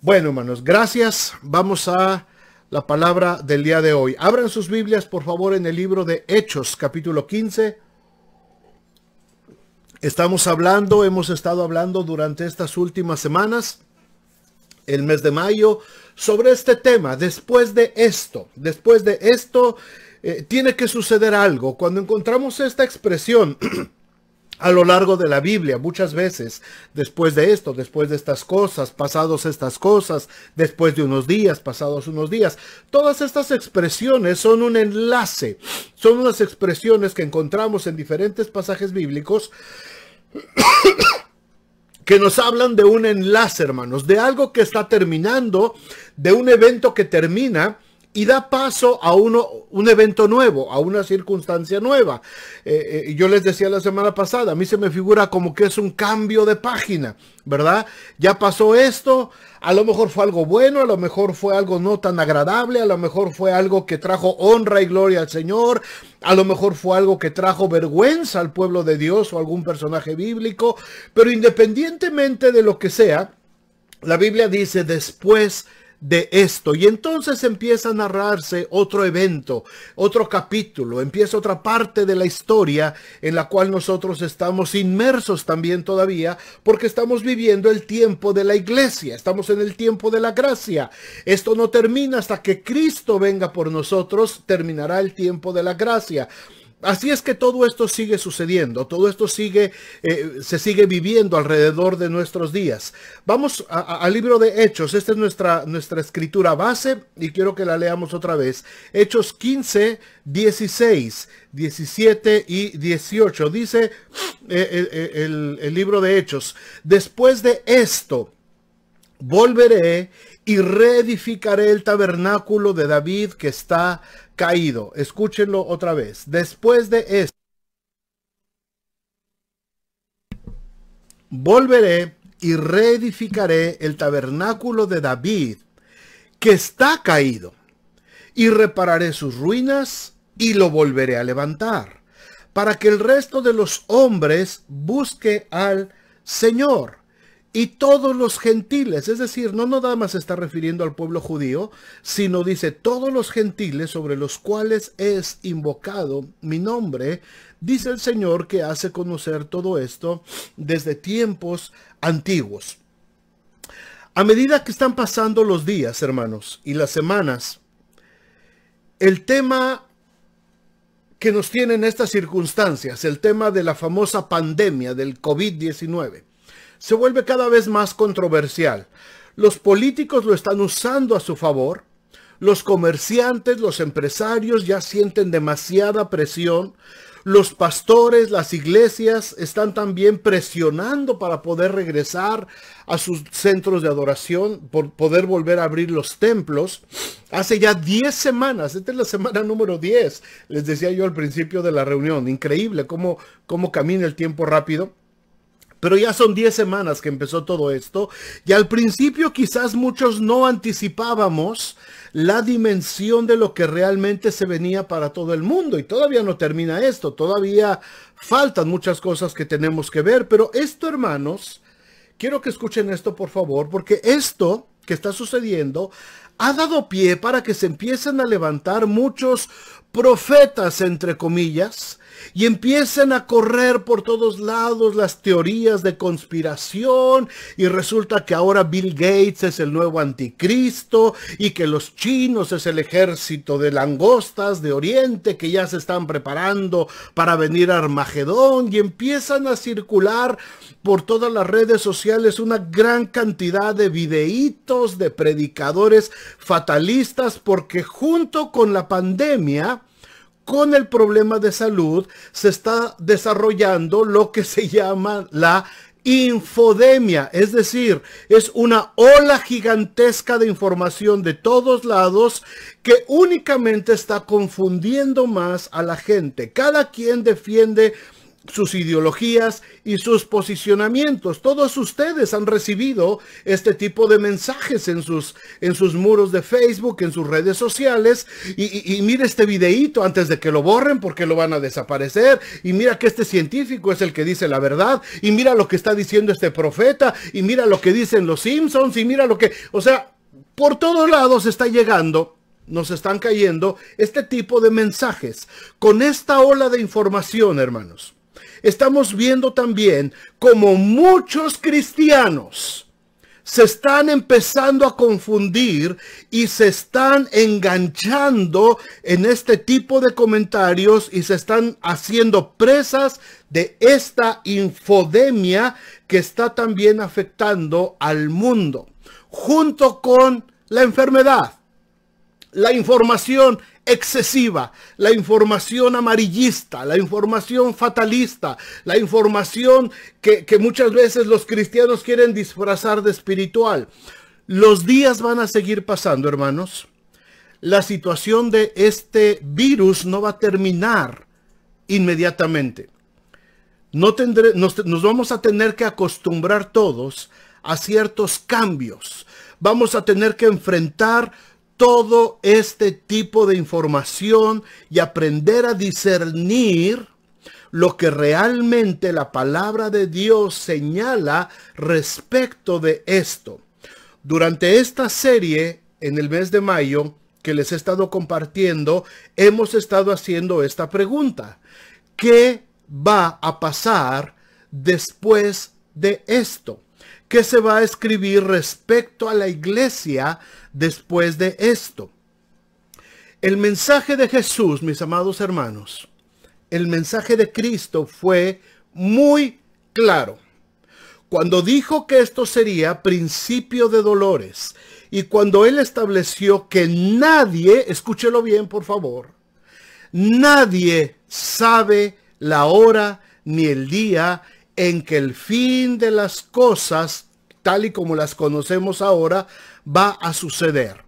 Bueno, hermanos, gracias. Vamos a la palabra del día de hoy. Abran sus Biblias, por favor, en el libro de Hechos, capítulo 15. Hemos estado hablando durante estas últimas semanas, el mes de mayo, sobre este tema. Después de esto, tiene que suceder algo. Cuando encontramos esta expresión a lo largo de la Biblia, muchas veces, después de esto, después de estas cosas, pasados estas cosas, después de unos días, pasados unos días, todas estas expresiones son un enlace, son unas expresiones que encontramos en diferentes pasajes bíblicos que nos hablan de un enlace, hermanos, de algo que está terminando, de un evento que termina y da paso a un evento nuevo, a una circunstancia nueva. Yo les decía la semana pasada, a mí se me figura como que es un cambio de página, ¿verdad? Ya pasó esto, a lo mejor fue algo bueno, a lo mejor fue algo no tan agradable, a lo mejor fue algo que trajo honra y gloria al Señor, a lo mejor fue algo que trajo vergüenza al pueblo de Dios o algún personaje bíblico, pero independientemente de lo que sea, la Biblia dice después de esto, y entonces empieza a narrarse otro evento, otro capítulo, empieza otra parte de la historia en la cual nosotros estamos inmersos también todavía, porque estamos viviendo el tiempo de la iglesia, estamos en el tiempo de la gracia. Esto no termina hasta que Cristo venga por nosotros, terminará el tiempo de la gracia. Así es que todo esto sigue sucediendo, todo esto se sigue viviendo alrededor de nuestros días. Vamos al libro de Hechos. Esta es nuestra escritura base y quiero que la leamos otra vez. Hechos 15, 16, 17 y 18. Dice el libro de Hechos: después de esto, volveré y reedificaré el tabernáculo de David que está caído. Escúchenlo otra vez. Después de esto, volveré y reedificaré el tabernáculo de David que está caído, y repararé sus ruinas y lo volveré a levantar, para que el resto de los hombres busque al Señor. Y todos los gentiles, es decir, no nada más se está refiriendo al pueblo judío, sino dice todos los gentiles sobre los cuales es invocado mi nombre, dice el Señor, que hace conocer todo esto desde tiempos antiguos. A medida que están pasando los días, hermanos, y las semanas, el tema que nos tiene en estas circunstancias, el tema de la famosa pandemia del COVID-19, se vuelve cada vez más controversial. Los políticos lo están usando a su favor. Los comerciantes, los empresarios ya sienten demasiada presión. Los pastores, las iglesias están también presionando para poder regresar a sus centros de adoración, por poder volver a abrir los templos. Hace ya 10 semanas, esta es la semana número 10, les decía yo al principio de la reunión. Increíble cómo camina el tiempo rápido. Pero ya son 10 semanas que empezó todo esto, y al principio quizás muchos no anticipábamos la dimensión de lo que realmente se venía para todo el mundo. Y todavía no termina esto, todavía faltan muchas cosas que tenemos que ver. Pero esto, hermanos, quiero que escuchen esto por favor, porque esto que está sucediendo ha dado pie para que se empiecen a levantar muchos profetas, entre comillas, y empiecen a correr por todos lados las teorías de conspiración, y resulta que ahora Bill Gates es el nuevo anticristo, y que los chinos es el ejército de langostas de Oriente que ya se están preparando para venir a Armagedón, y empiezan a circular por todas las redes sociales una gran cantidad de videitos de predicadores fatalistas, porque junto con la pandemia, con el problema de salud, se está desarrollando lo que se llama la infodemia, es decir, es una ola gigantesca de información de todos lados que únicamente está confundiendo más a la gente. Cada quien defiende sus ideologías y sus posicionamientos. Todos ustedes han recibido este tipo de mensajes en sus muros de Facebook, en sus redes sociales. Y mira este videíto antes de que lo borren porque lo van a desaparecer. Y mira que este científico es el que dice la verdad. Y mira lo que está diciendo este profeta. Y mira lo que dicen los Simpsons. Y mira lo que... O sea, por todos lados está llegando, nos están cayendo este tipo de mensajes. Con esta ola de información, hermanos, estamos viendo también como muchos cristianos se están empezando a confundir y se están enganchando en este tipo de comentarios y se están haciendo presas de esta infodemia que está también afectando al mundo, junto con la enfermedad, la información excesiva, la información amarillista, la información fatalista, la información que muchas veces los cristianos quieren disfrazar de espiritual. Los días van a seguir pasando, hermanos. La situación de este virus no va a terminar inmediatamente. Nos vamos a tener que acostumbrar todos a ciertos cambios. Vamos a tener que enfrentar todo este tipo de información y aprender a discernir lo que realmente la palabra de Dios señala respecto de esto. Durante esta serie, en el mes de mayo, que les he estado compartiendo, hemos estado haciendo esta pregunta: ¿qué va a pasar después de esto? ¿Qué se va a escribir respecto a la iglesia después de esto? El mensaje de Jesús, mis amados hermanos, el mensaje de Cristo fue muy claro. Cuando dijo que esto sería principio de dolores y cuando Él estableció que nadie, escúchelo bien por favor, nadie sabe la hora ni el día en que el fin de las cosas, tal y como las conocemos ahora, va a suceder.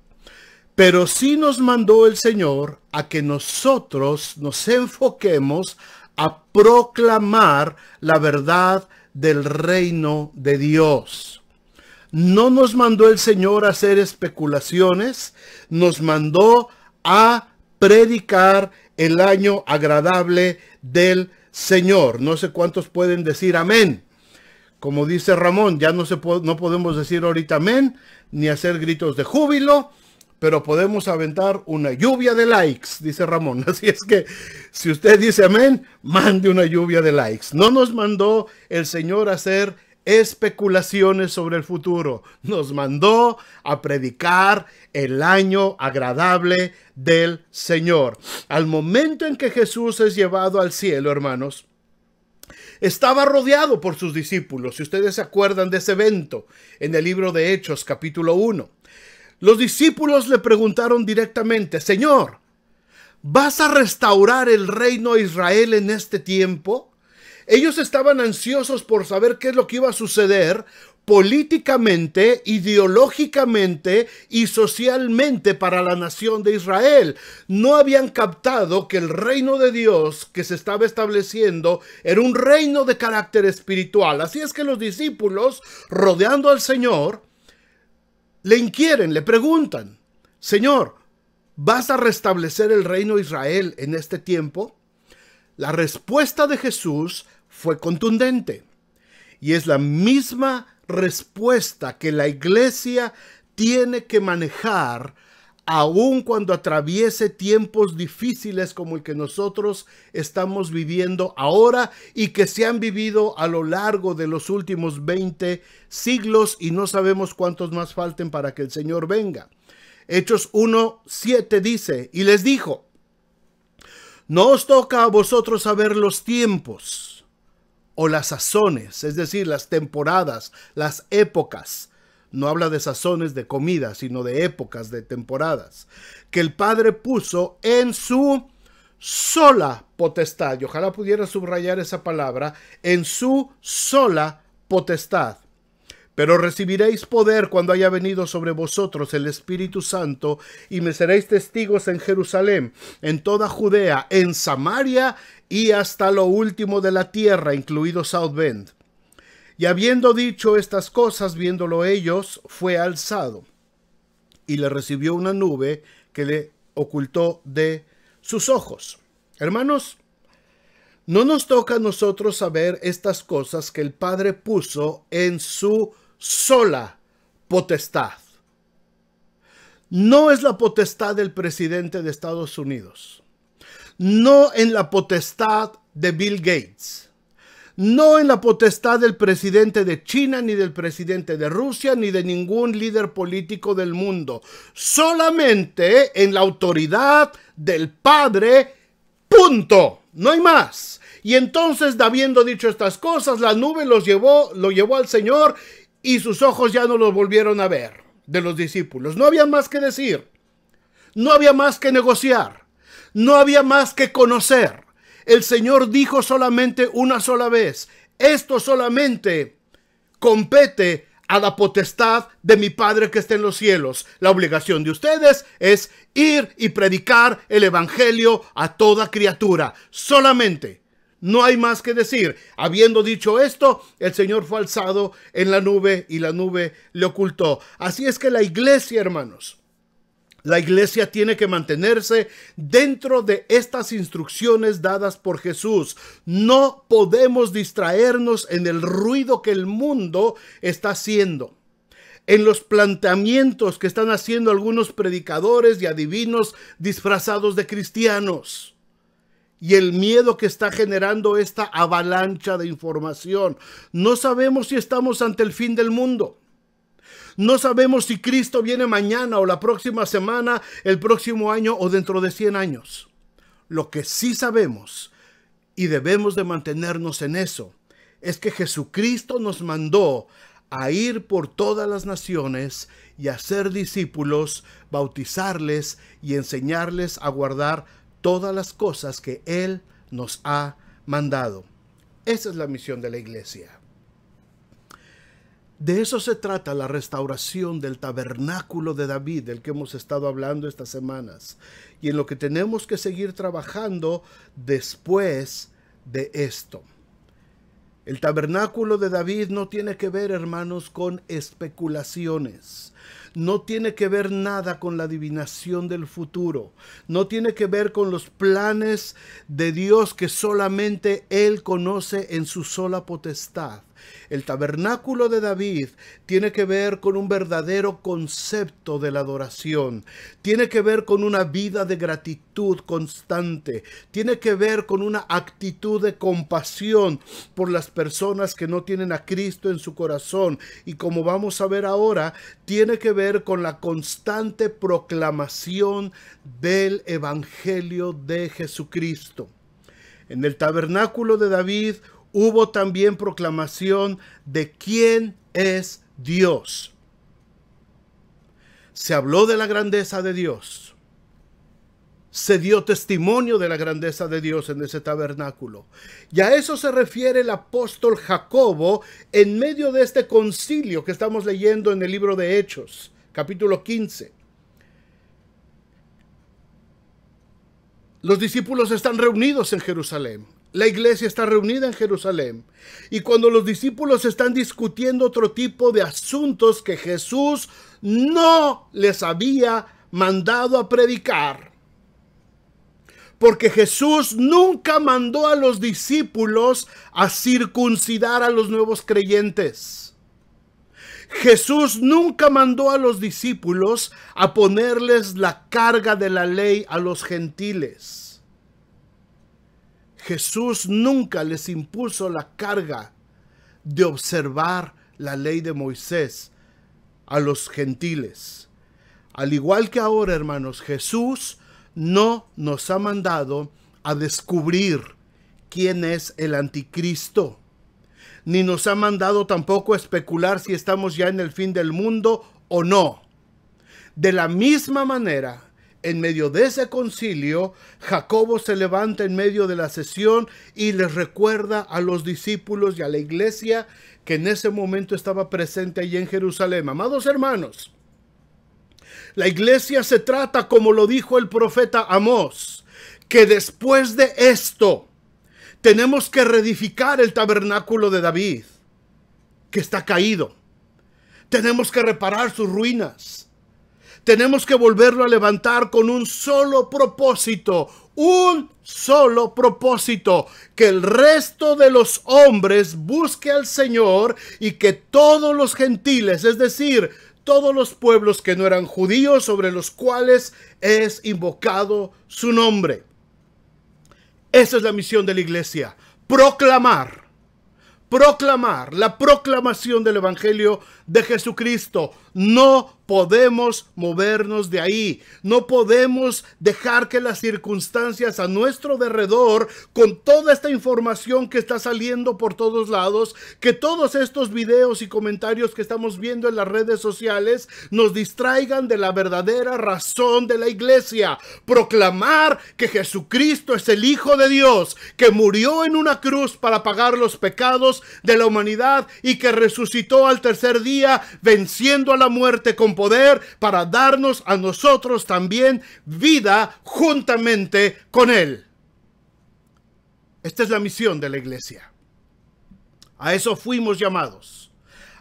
Pero sí nos mandó el Señor a que nosotros nos enfoquemos a proclamar la verdad del reino de Dios. No nos mandó el Señor a hacer especulaciones, nos mandó a predicar el año agradable del Señor. No sé cuántos pueden decir amén. Como dice Ramón, ya no podemos decir ahorita amén, ni hacer gritos de júbilo, pero podemos aventar una lluvia de likes, dice Ramón. Así es que si usted dice amén, mande una lluvia de likes. No nos mandó el Señor a hacer especulaciones sobre el futuro. Nos mandó a predicar el año agradable del Señor. Al momento en que Jesús es llevado al cielo, hermanos, estaba rodeado por sus discípulos. Si ustedes se acuerdan de ese evento en el libro de Hechos, capítulo 1. Los discípulos le preguntaron directamente: Señor, ¿vas a restaurar el reino de Israel en este tiempo? Ellos estaban ansiosos por saber qué es lo que iba a suceder políticamente, ideológicamente y socialmente para la nación de Israel. No habían captado que el reino de Dios que se estaba estableciendo era un reino de carácter espiritual. Así es que los discípulos, rodeando al Señor, le inquieren, le preguntan: Señor, ¿vas a restablecer el reino de Israel en este tiempo? La respuesta de Jesús fue contundente y es la misma respuesta que la iglesia tiene que manejar aun cuando atraviese tiempos difíciles como el que nosotros estamos viviendo ahora y que se han vivido a lo largo de los últimos 20 siglos y no sabemos cuántos más falten para que el Señor venga. Hechos 1:7 dice: y les dijo: no os toca a vosotros saber los tiempos o las sazones, es decir, las temporadas, las épocas. No habla de sazones de comida, sino de épocas, de temporadas, que el Padre puso en su sola potestad. Y ojalá pudiera subrayar esa palabra: en su sola potestad. Pero recibiréis poder cuando haya venido sobre vosotros el Espíritu Santo, y me seréis testigos en Jerusalén, en toda Judea, en Samaria y hasta lo último de la tierra, incluido South Bend. Y habiendo dicho estas cosas, viéndolo ellos, fue alzado, y le recibió una nube que le ocultó de sus ojos. Hermanos, no nos toca a nosotros saber estas cosas que el Padre puso en su sola potestad. No es la potestad del presidente de Estados Unidos, no en la potestad de Bill Gates, no en la potestad del presidente de China, ni del presidente de Rusia, ni de ningún líder político del mundo, solamente en la autoridad del Padre, punto, no hay más. Y entonces, habiendo dicho estas cosas, la nube lo llevó al Señor, y sus ojos ya no los volvieron a ver de los discípulos. No había más que decir, no había más que negociar, no había más que conocer. El Señor dijo solamente una sola vez: esto solamente compete a la potestad de mi Padre que está en los cielos. La obligación de ustedes es ir y predicar el evangelio a toda criatura. Solamente. No hay más que decir. Habiendo dicho esto, el Señor fue alzado en la nube y la nube le ocultó. Así es que la iglesia, hermanos, la iglesia tiene que mantenerse dentro de estas instrucciones dadas por Jesús. No podemos distraernos en el ruido que el mundo está haciendo, en los planteamientos que están haciendo algunos predicadores y adivinos disfrazados de cristianos, y el miedo que está generando esta avalancha de información. No sabemos si estamos ante el fin del mundo. No sabemos si Cristo viene mañana o la próxima semana, el próximo año o dentro de 100 años. Lo que sí sabemos, y debemos de mantenernos en eso, es que Jesucristo nos mandó a ir por todas las naciones y a ser discípulos, bautizarles y enseñarles a guardar todas las cosas que Él nos ha mandado. Esa es la misión de la iglesia. De eso se trata la restauración del tabernáculo de David, del que hemos estado hablando estas semanas, y en lo que tenemos que seguir trabajando después de esto. El tabernáculo de David no tiene que ver, hermanos, con especulaciones. No tiene que ver nada con la adivinación del futuro. No tiene que ver con los planes de Dios que solamente Él conoce en su sola potestad. El tabernáculo de David tiene que ver con un verdadero concepto de la adoración. Tiene que ver con una vida de gratitud constante. Tiene que ver con una actitud de compasión por las personas que no tienen a Cristo en su corazón. Y como vamos a ver ahora, tiene que ver con la constante proclamación del evangelio de Jesucristo. En el tabernáculo de David hubo también proclamación de quién es Dios. Se habló de la grandeza de Dios. Se dio testimonio de la grandeza de Dios en ese tabernáculo. Y a eso se refiere el apóstol Jacobo en medio de este concilio que estamos leyendo en el libro de Hechos, capítulo 15. Los discípulos están reunidos en Jerusalén. La iglesia está reunida en Jerusalén. Y cuando los discípulos están discutiendo otro tipo de asuntos que Jesús no les había mandado a predicar, porque Jesús nunca mandó a los discípulos a circuncidar a los nuevos creyentes. Jesús nunca mandó a los discípulos a ponerles la carga de la ley a los gentiles. Jesús nunca les impuso la carga de observar la ley de Moisés a los gentiles. Al igual que ahora, hermanos, Jesús no nos ha mandado a descubrir quién es el anticristo, ni nos ha mandado tampoco a especular si estamos ya en el fin del mundo o no. De la misma manera, en medio de ese concilio, Jacobo se levanta en medio de la sesión y les recuerda a los discípulos y a la iglesia que en ese momento estaba presente allí en Jerusalén. Amados hermanos, la iglesia se trata como lo dijo el profeta Amós, que después de esto Tenemos que reedificar el tabernáculo de David, que está caído. Tenemos que reparar sus ruinas. Tenemos que volverlo a levantar con un solo propósito. Un solo propósito. Que el resto de los hombres busque al Señor y que todos los gentiles, es decir, todos los pueblos que no eran judíos sobre los cuales es invocado su nombre. Esa es la misión de la iglesia. Proclamar la proclamación del Evangelio de Jesucristo. No podemos movernos de ahí. No podemos dejar que las circunstancias a nuestro derredor, con toda esta información que está saliendo por todos lados, que todos estos videos y comentarios que estamos viendo en las redes sociales, nos distraigan de la verdadera razón de la iglesia. Proclamar que Jesucristo es el Hijo de Dios, que murió en una cruz para pagar los pecados de la humanidad y que resucitó al tercer día, venciendo a la muerte con poder para darnos a nosotros también vida juntamente con Él. Esta es la misión de la iglesia. A eso fuimos llamados.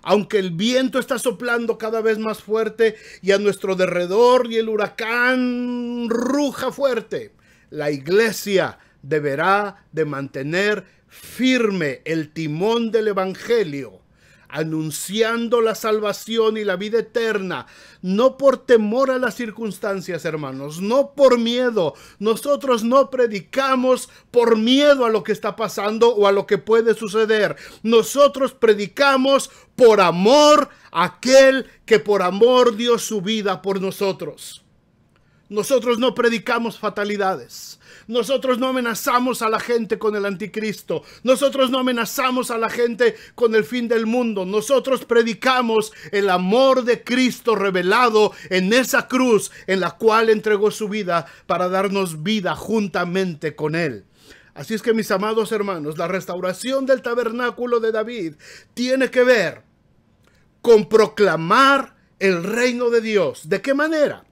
Aunque el viento está soplando cada vez más fuerte y a nuestro derredor y el huracán ruja fuerte, la iglesia deberá de mantener firme el timón del Evangelio, anunciando la salvación y la vida eterna, no por temor a las circunstancias, hermanos, no por miedo. Nosotros no predicamos por miedo a lo que está pasando o a lo que puede suceder. Nosotros predicamos por amor a aquel que por amor dio su vida por nosotros. Nosotros no predicamos fatalidades. Nosotros no amenazamos a la gente con el anticristo. Nosotros no amenazamos a la gente con el fin del mundo. Nosotros predicamos el amor de Cristo revelado en esa cruz en la cual entregó su vida para darnos vida juntamente con Él. Así es que, mis amados hermanos, la restauración del tabernáculo de David tiene que ver con proclamar el reino de Dios. ¿De qué manera?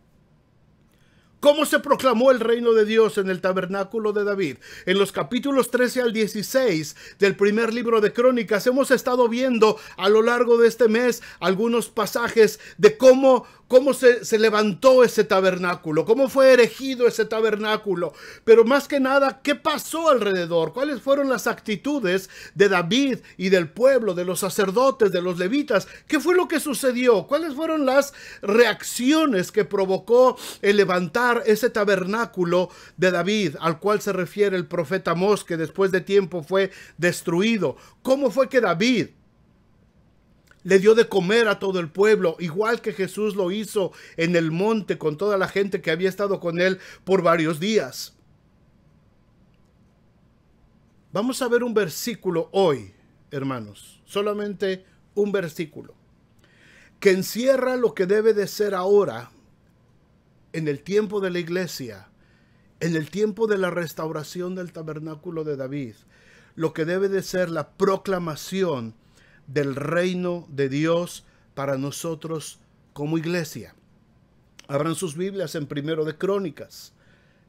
¿Cómo se proclamó el reino de Dios en el tabernáculo de David? En los capítulos 13 al 16 del primer libro de Crónicas hemos estado viendo a lo largo de este mes algunos pasajes de cómo se levantó ese tabernáculo, cómo fue erigido ese tabernáculo, pero más que nada, ¿qué pasó alrededor? ¿Cuáles fueron las actitudes de David y del pueblo, de los sacerdotes, de los levitas? ¿Qué fue lo que sucedió? ¿Cuáles fueron las reacciones que provocó el levantar ese tabernáculo de David, al cual se refiere el profeta Amós, que después de tiempo fue destruido? ¿Cómo fue que David le dio de comer a todo el pueblo, igual que Jesús lo hizo en el monte con toda la gente que había estado con él por varios días? Vamos a ver un versículo hoy, hermanos, solamente un versículo, que encierra lo que debe de ser ahora, en el tiempo de la iglesia, en el tiempo de la restauración del tabernáculo de David, lo que debe de ser la proclamación del reino de Dios para nosotros como iglesia. Abran sus Biblias en Primero de Crónicas,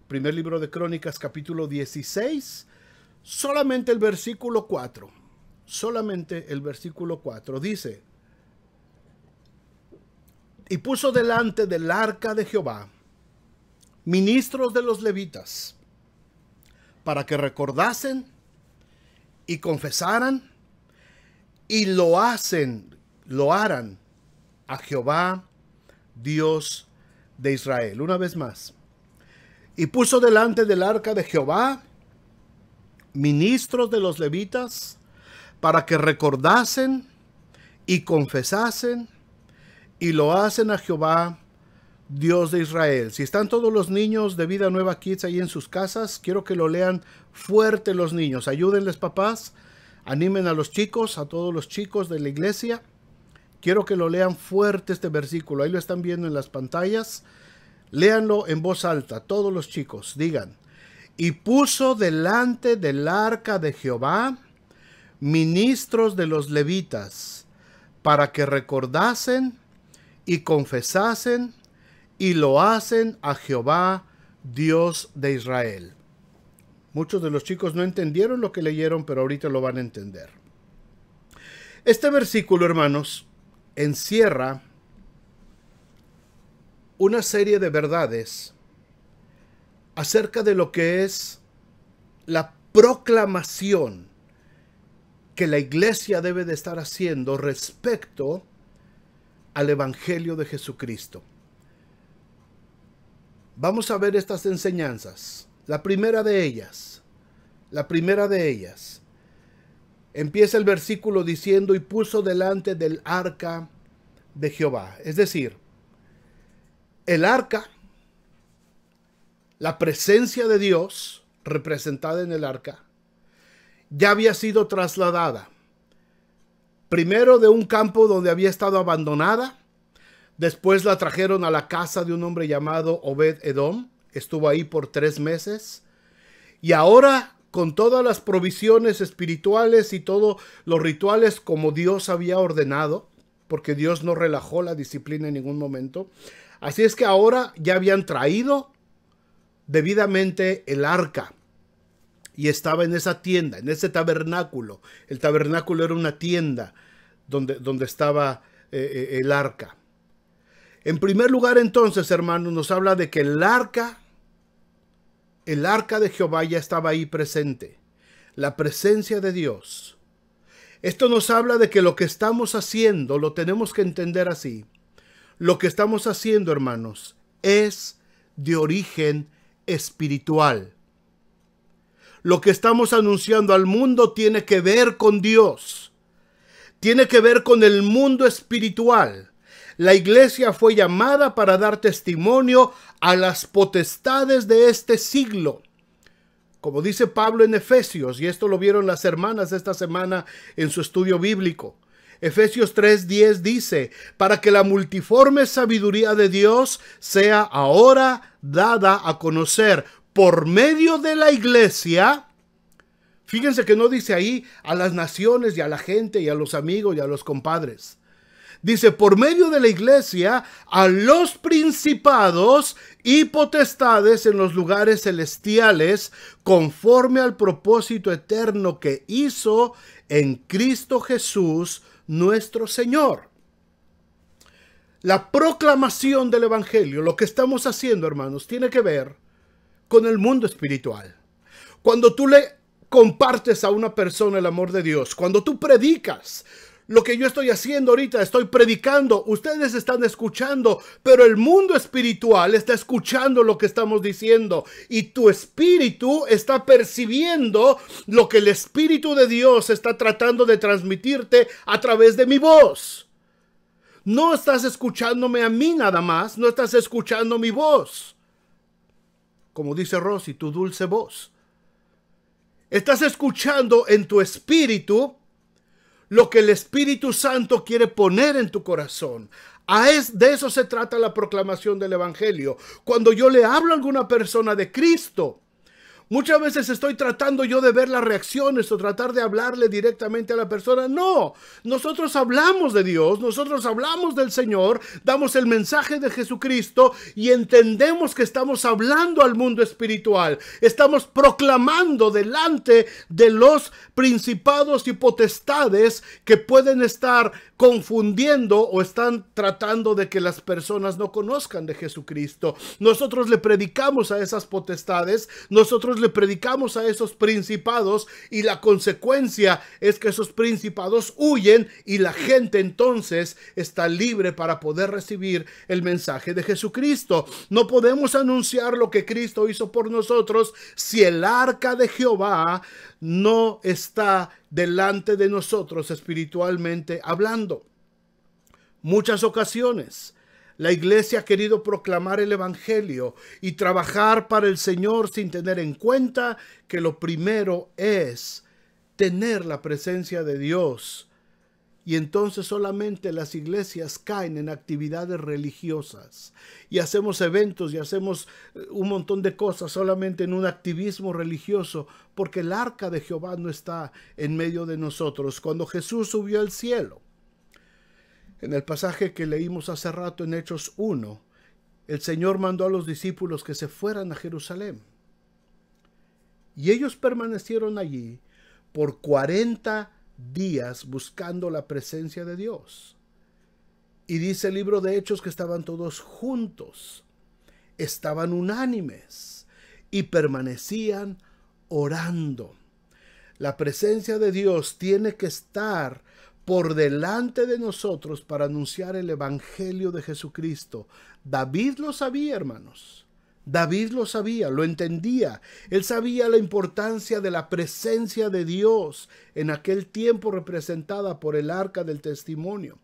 primer libro de Crónicas, capítulo 16, solamente el versículo 4. Solamente el versículo 4 dice: y puso delante del arca de Jehová ministros de los levitas, para que recordasen y confesaran y lo harán a Jehová, Dios de Israel. Una vez más. Y puso delante del arca de Jehová ministros de los levitas, para que recordasen y confesasen y lo hacen a Jehová, Dios de Israel. Si están todos los niños de Vida Nueva Kids ahí en sus casas, quiero que lo lean fuerte los niños. Ayúdenles, papás. Animen a los chicos, a todos los chicos de la iglesia. Quiero que lo lean fuerte este versículo. Ahí lo están viendo en las pantallas. Léanlo en voz alta, todos los chicos. Digan: y puso delante del arca de Jehová ministros de los levitas, para que recordasen y confesasen y lo hacen a Jehová, Dios de Israel. Muchos de los chicos no entendieron lo que leyeron, pero ahorita lo van a entender. Este versículo, hermanos, encierra una serie de verdades acerca de lo que es la proclamación que la iglesia debe de estar haciendo respecto al Evangelio de Jesucristo. Vamos a ver estas enseñanzas. La primera de ellas, empieza el versículo diciendo: y puso delante del arca de Jehová. Es decir, el arca, la presencia de Dios representada en el arca, ya había sido trasladada. Primero de un campo donde había estado abandonada. Después la trajeron a la casa de un hombre llamado Obed-Edom. Estuvo ahí por 3 meses. Y ahora, con todas las provisiones espirituales y todos los rituales como Dios había ordenado, porque Dios no relajó la disciplina en ningún momento. Así es que ahora ya habían traído debidamente el arca. Y estaba en esa tienda, en ese tabernáculo. El tabernáculo era una tienda donde estaba el arca. En primer lugar, entonces, hermanos, nos habla de que el arca de Jehová ya estaba ahí presente. La presencia de Dios. Esto nos habla de que lo que estamos haciendo, lo tenemos que entender así. Lo que estamos haciendo, hermanos, es de origen espiritual. Lo que estamos anunciando al mundo tiene que ver con Dios. Tiene que ver con el mundo espiritual. La iglesia fue llamada para dar testimonio a las potestades de este siglo. Como dice Pablo en Efesios, y esto lo vieron las hermanas esta semana en su estudio bíblico. Efesios 3:10 dice: para que la multiforme sabiduría de Dios sea ahora dada a conocer por medio de la iglesia. Fíjense que no dice ahí a las naciones y a la gente y a los amigos y a los compadres. Dice, por medio de la iglesia, a los principados y potestades en los lugares celestiales, conforme al propósito eterno que hizo en Cristo Jesús, nuestro Señor. La proclamación del Evangelio, lo que estamos haciendo, hermanos, tiene que ver con el mundo espiritual. Cuando tú le compartes a una persona el amor de Dios, cuando tú predicas, lo que yo estoy haciendo ahorita, estoy predicando, ustedes están escuchando, pero el mundo espiritual está escuchando lo que estamos diciendo y tu espíritu está percibiendo lo que el Espíritu de Dios está tratando de transmitirte a través de mi voz. No estás escuchándome a mí nada más, no estás escuchando mi voz. Como dice Rosy, tu dulce voz. Estás escuchando en tu espíritu lo que el Espíritu Santo quiere poner en tu corazón. De eso se trata la proclamación del Evangelio. Cuando yo le hablo a alguna persona de Cristo, muchas veces estoy tratando yo de ver las reacciones o tratar de hablarle directamente a la persona. No, nosotros hablamos de Dios, nosotros hablamos del Señor, damos el mensaje de Jesucristo y entendemos que estamos hablando al mundo espiritual. Estamos proclamando delante de los principados y potestades que pueden estar confundiendo o están tratando de que las personas no conozcan de Jesucristo. Nosotros le predicamos a esas potestades, nosotros le predicamos a esos principados y la consecuencia es que esos principados huyen y la gente entonces está libre para poder recibir el mensaje de Jesucristo. No podemos anunciar lo que Cristo hizo por nosotros si el arca de Jehová no está delante de nosotros espiritualmente hablando. Muchas ocasiones la iglesia ha querido proclamar el Evangelio y trabajar para el Señor sin tener en cuenta que lo primero es tener la presencia de Dios. Y entonces solamente las iglesias caen en actividades religiosas y hacemos eventos y hacemos un montón de cosas solamente en un activismo religioso, porque el arca de Jehová no está en medio de nosotros. Cuando Jesús subió al cielo, en el pasaje que leímos hace rato en Hechos 1, el Señor mandó a los discípulos que se fueran a Jerusalén. Y ellos permanecieron allí por 40 días buscando la presencia de Dios. Y dice el libro de Hechos que estaban todos juntos, estaban unánimes y permanecían orando. La presencia de Dios tiene que estar por delante de nosotros para anunciar el evangelio de Jesucristo. David lo sabía, hermanos. David lo sabía, lo entendía. Él sabía la importancia de la presencia de Dios en aquel tiempo representada por el arca del testimonio.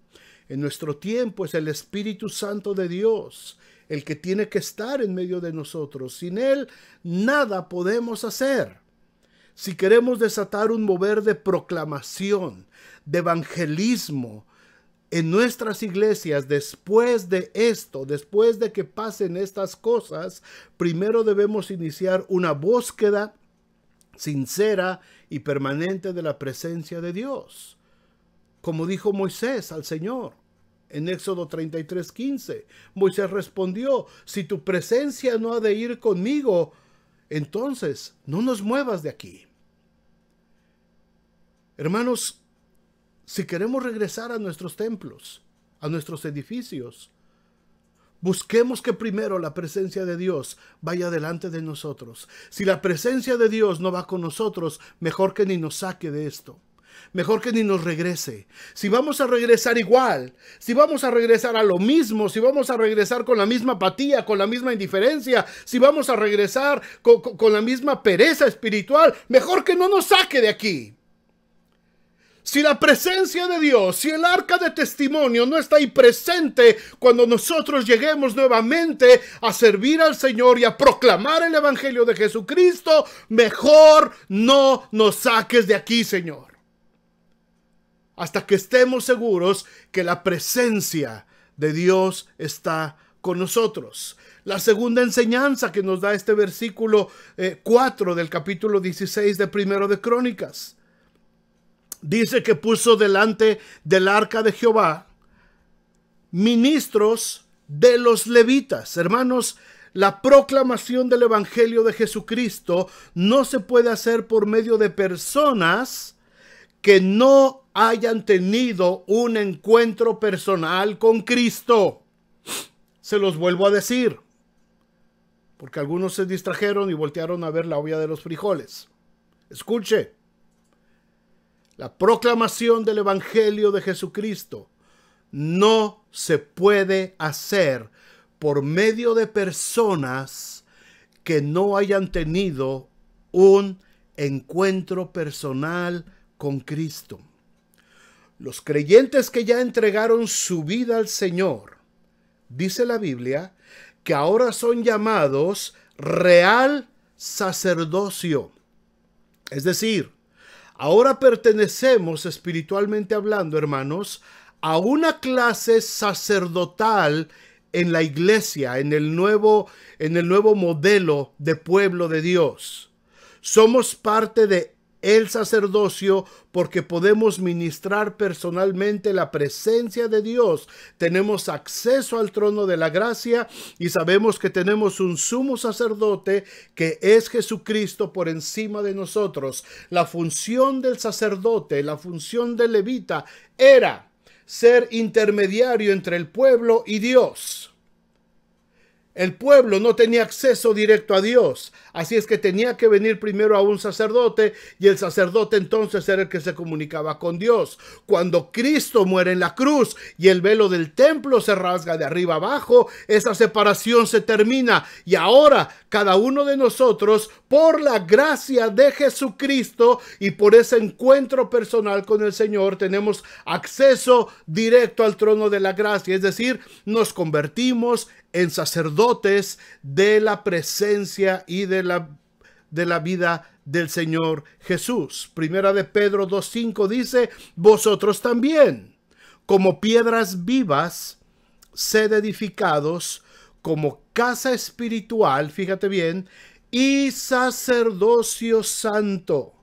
En nuestro tiempo es el Espíritu Santo de Dios el que tiene que estar en medio de nosotros. Sin Él nada podemos hacer. Si queremos desatar un mover de proclamación, de evangelismo en nuestras iglesias, después de esto, después de que pasen estas cosas, primero debemos iniciar una búsqueda sincera y permanente de la presencia de Dios. Como dijo Moisés al Señor en Éxodo 33:15, Moisés respondió: si tu presencia no ha de ir conmigo, entonces no nos muevas de aquí. Hermanos, si queremos regresar a nuestros templos, a nuestros edificios, busquemos que primero la presencia de Dios vaya delante de nosotros. Si la presencia de Dios no va con nosotros, mejor que ni nos saque de esto. Mejor que ni nos regrese. Si vamos a regresar igual, si vamos a regresar a lo mismo, si vamos a regresar con la misma apatía, con la misma indiferencia, si vamos a regresar con la misma pereza espiritual, mejor que no nos saque de aquí. Si la presencia de Dios, si el arca de testimonio no está ahí presente cuando nosotros lleguemos nuevamente a servir al Señor y a proclamar el evangelio de Jesucristo, mejor no nos saques de aquí, Señor. Hasta que estemos seguros que la presencia de Dios está con nosotros. La segunda enseñanza que nos da este versículo 4 del capítulo 16 de Primero de Crónicas. Dice que puso delante del arca de Jehová ministros de los levitas. Hermanos, la proclamación del evangelio de Jesucristo no se puede hacer por medio de personas que no hayan tenido un encuentro personal con Cristo. Se los vuelvo a decir, porque algunos se distrajeron y voltearon a ver la olla de los frijoles. Escuche. La proclamación del evangelio de Jesucristo no se puede hacer por medio de personas que no hayan tenido un encuentro personal con Cristo. Los creyentes que ya entregaron su vida al Señor, dice la Biblia, que ahora son llamados real sacerdocio. Es decir, ahora pertenecemos, espiritualmente hablando, hermanos, a una clase sacerdotal en la iglesia, en el nuevo modelo de pueblo de Dios. Somos parte de el sacerdocio porque podemos ministrar personalmente la presencia de Dios. Tenemos acceso al trono de la gracia y sabemos que tenemos un sumo sacerdote que es Jesucristo por encima de nosotros. La función del sacerdote, la función del levita era ser intermediario entre el pueblo y Dios. El pueblo no tenía acceso directo a Dios, así es que tenía que venir primero a un sacerdote y el sacerdote entonces era el que se comunicaba con Dios. Cuando Cristo muere en la cruz y el velo del templo se rasga de arriba abajo, esa separación se termina y ahora cada uno de nosotros, por la gracia de Jesucristo y por ese encuentro personal con el Señor, tenemos acceso directo al trono de la gracia, es decir, nos convertimos en sacerdotes de la presencia y de la vida del Señor Jesús. Primera de Pedro 2:5 dice: vosotros también, como piedras vivas, sed edificados como casa espiritual, fíjate bien, y sacerdocio santo,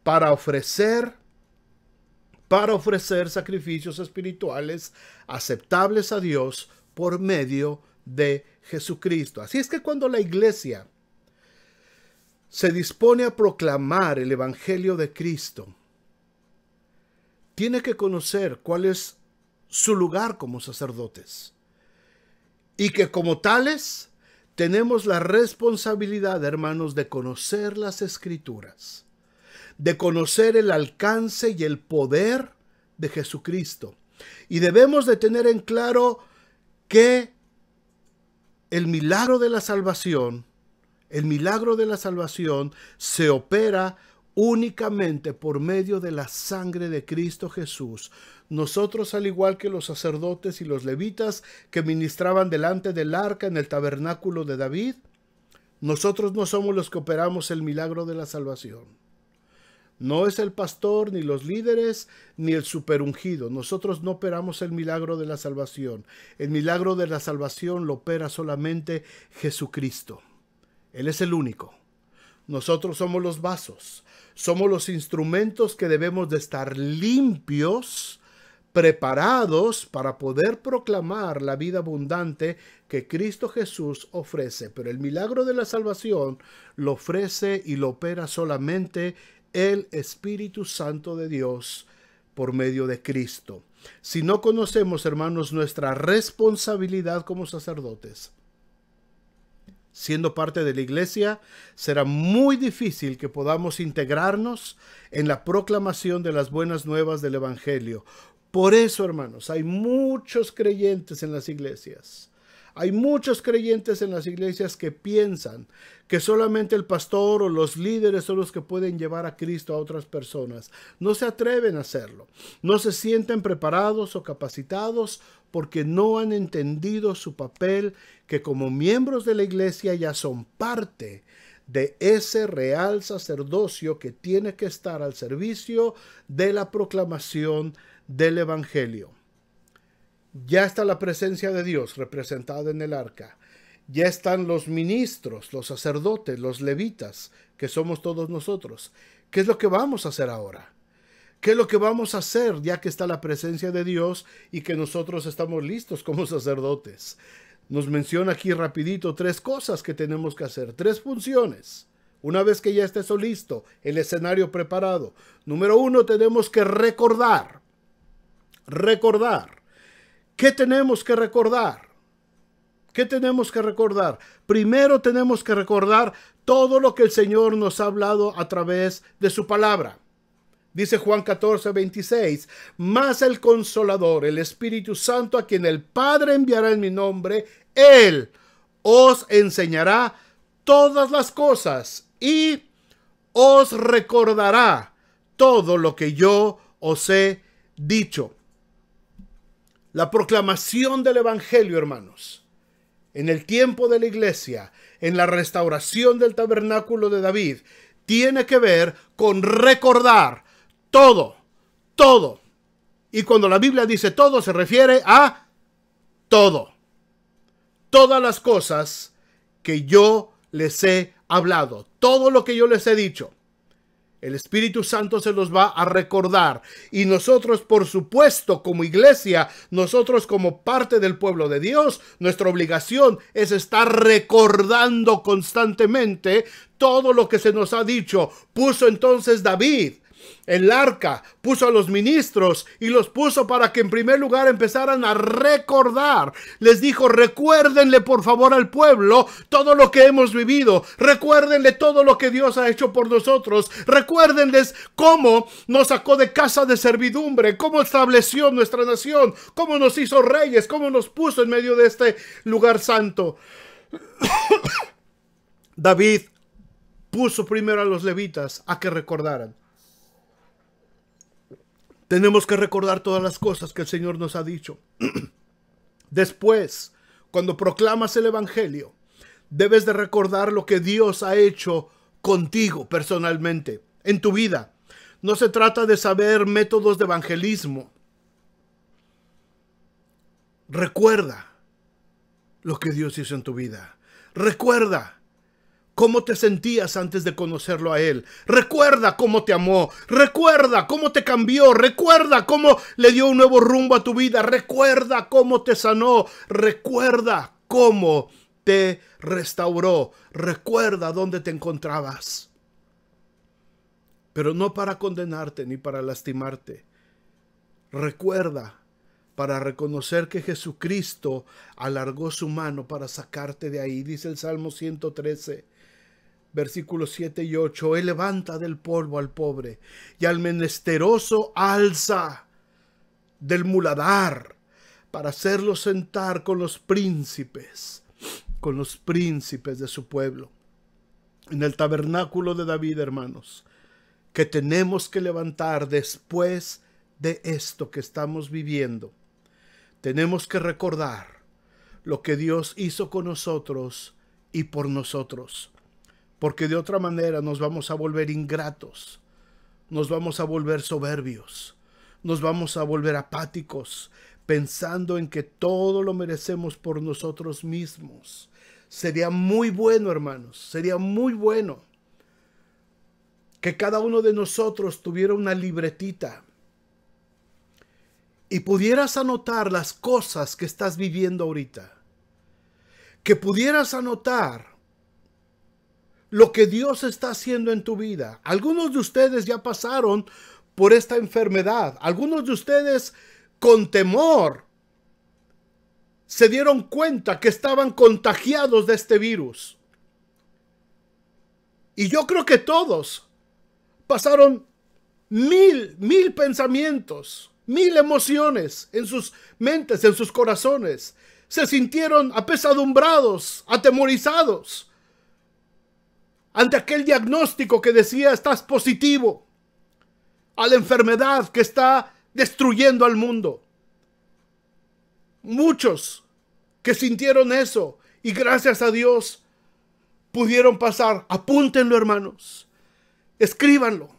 para ofrecer sacrificios espirituales aceptables a Dios por medio de Jesucristo. Así es que cuando la iglesia se dispone a proclamar el Evangelio de Cristo, tiene que conocer cuál es su lugar como sacerdotes. Y que como tales tenemos la responsabilidad, hermanos, de conocer las Escrituras, de conocer el alcance y el poder de Jesucristo. Y debemos de tener en claro que el milagro de la salvación se opera únicamente por medio de la sangre de Cristo Jesús. Nosotros, al igual que los sacerdotes y los levitas que ministraban delante del arca en el tabernáculo de David, nosotros no somos los que operamos el milagro de la salvación. No es el pastor, ni los líderes, ni el superungido. Nosotros no operamos el milagro de la salvación. El milagro de la salvación lo opera solamente Jesucristo. Él es el único. Nosotros somos los vasos. Somos los instrumentos que debemos de estar limpios, preparados para poder proclamar la vida abundante que Cristo Jesús ofrece. Pero el milagro de la salvación lo ofrece y lo opera solamente el Espíritu Santo de Dios por medio de Cristo. Si no conocemos, hermanos, nuestra responsabilidad como sacerdotes, siendo parte de la iglesia, será muy difícil que podamos integrarnos en la proclamación de las buenas nuevas del Evangelio. Por eso, hermanos, hay muchos creyentes en las iglesias. Hay muchos creyentes en las iglesias que piensan que solamente el pastor o los líderes son los que pueden llevar a Cristo a otras personas. No se atreven a hacerlo. No se sienten preparados o capacitados porque no han entendido su papel, que como miembros de la iglesia ya son parte de ese real sacerdocio que tiene que estar al servicio de la proclamación del Evangelio. Ya está la presencia de Dios representada en el arca. Ya están los ministros, los sacerdotes, los levitas, que somos todos nosotros. ¿Qué es lo que vamos a hacer ahora? ¿Qué es lo que vamos a hacer ya que está la presencia de Dios y que nosotros estamos listos como sacerdotes? Nos menciona aquí rapidito 3 cosas que tenemos que hacer, 3 funciones. Una vez que ya esté eso listo, el escenario preparado. Número 1, tenemos que recordar. Recordar. ¿Qué tenemos que recordar? ¿Qué tenemos que recordar? Primero tenemos que recordar todo lo que el Señor nos ha hablado a través de su palabra. Dice Juan 14:26, mas el Consolador, el Espíritu Santo, a quien el Padre enviará en mi nombre, Él os enseñará todas las cosas y os recordará todo lo que yo os he dicho. La proclamación del Evangelio, hermanos, en el tiempo de la iglesia, en la restauración del tabernáculo de David, tiene que ver con recordar todo, todo. Y cuando la Biblia dice todo, se refiere a todo. Todas las cosas que yo les he hablado, todo lo que yo les he dicho. El Espíritu Santo se los va a recordar. Y nosotros, por supuesto, como iglesia, nosotros como parte del pueblo de Dios, nuestra obligación es estar recordando constantemente todo lo que se nos ha dicho. Puso entonces David el arca, puso a los ministros y los puso para que en primer lugar empezaran a recordar. Les dijo, recuérdenle por favor al pueblo todo lo que hemos vivido. Recuérdenle todo lo que Dios ha hecho por nosotros. Recuérdenles cómo nos sacó de casa de servidumbre, cómo estableció nuestra nación, cómo nos hizo reyes, cómo nos puso en medio de este lugar santo. David puso primero a los levitas a que recordaran. Tenemos que recordar todas las cosas que el Señor nos ha dicho. Después, cuando proclamas el Evangelio, debes de recordar lo que Dios ha hecho contigo personalmente, en tu vida. No se trata de saber métodos de evangelismo. Recuerda lo que Dios hizo en tu vida. Recuerda cómo te sentías antes de conocerlo a Él. Recuerda cómo te amó. Recuerda cómo te cambió. Recuerda cómo le dio un nuevo rumbo a tu vida. Recuerda cómo te sanó. Recuerda cómo te restauró. Recuerda dónde te encontrabas. pero no para condenarte ni para lastimarte. Recuerda, para reconocer que Jesucristo alargó su mano para sacarte de ahí. Dice el Salmo 113, versículos 7 y 8. Él levanta del polvo al pobre y al menesteroso alza del muladar para hacerlo sentar con los príncipes de su pueblo. En el tabernáculo de David, hermanos, que tenemos que levantar después de esto que estamos viviendo. Tenemos que recordar lo que Dios hizo con nosotros y por nosotros, porque de otra manera nos vamos a volver ingratos, nos vamos a volver soberbios, nos vamos a volver apáticos, pensando en que todo lo merecemos por nosotros mismos. Sería muy bueno, hermanos, sería muy bueno que cada uno de nosotros tuviera una libretita y pudieras anotar las cosas que estás viviendo ahorita. Que pudieras anotar lo que Dios está haciendo en tu vida. Algunos de ustedes ya pasaron por esta enfermedad. Algunos de ustedes con temor se dieron cuenta que estaban contagiados de este virus. Y yo creo que todos pasaron mil pensamientos, 1000 emociones en sus mentes, en sus corazones. Se sintieron apesadumbrados, atemorizados ante aquel diagnóstico que decía: estás positivo a la enfermedad que está destruyendo al mundo. Muchos que sintieron eso y gracias a Dios pudieron pasar. Apúntenlo, hermanos. Escríbanlo.